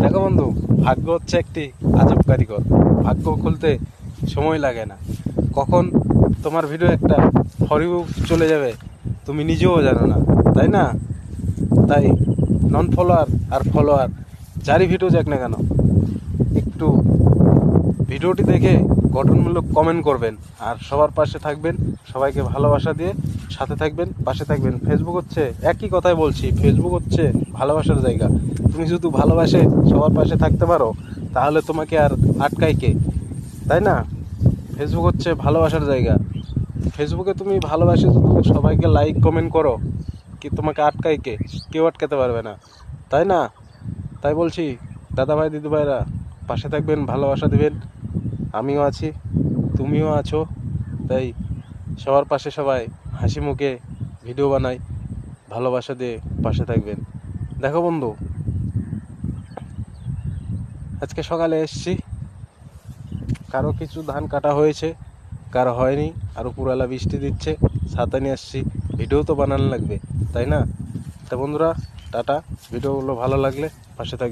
দেখো বন্ধু, ভাগ্য হচ্ছে একটি আজব কারিগর। ভাগ্য খুলতে সময় লাগে না। কখন তোমার ভিডিও একটা ফর ইউ চলে যাবে তুমি নিজেও জানো না, তাই না? তাই নন ফলোয়ার আর ফলোয়ার যারই ভিডিও যাক না কেন, একটু ভিডিওটি দেখে গঠনমূলক কমেন্ট করবেন আর সবার পাশে থাকবেন। সবাইকে ভালোবাসা দিয়ে সাথে থাকবেন, পাশে থাকবেন। ফেসবুক হচ্ছে, একই কথাই বলছি, ফেসবুক হচ্ছে ভালোবাসার জায়গা। তুমি শুধু ভালোবাসে সবার পাশে থাকতে পারো, তাহলে তোমাকে আর আটকায় কে, তাই না? ফেসবুক হচ্ছে ভালোবাসার জায়গা। ফেসবুকে তুমি ভালোবাসে যদি সবাইকে লাইক কমেন্ট করো, কি তোমাকে আটকায় কে? কেউ আটকাতে পারবে না, তাই না? তাই বলছি, দাদা ভাই দিদি ভাইরা, পাশে থাকবেন, ভালোবাসা দিবেন। আমিও আছি, তুমিও আছো। তাই সবার পাশে সবাই হাসি মুখে ভিডিও বানাই, ভালোবাসা দিয়ে পাশে থাকবেন। দেখো বন্ধু, আজকে সকালে এসছি, কারো কিছু ধান কাটা হয়েছে, কারো হয়নি। আর উপরওয়ালা বৃষ্টি দিচ্ছে, ছাতা নিয়ে আসছি, ভিডিও তো বানানো লাগবে, তাই না? তা বন্ধুরা, টাটা। ভিডিওগুলো ভালো লাগলে পাশে থাকবে।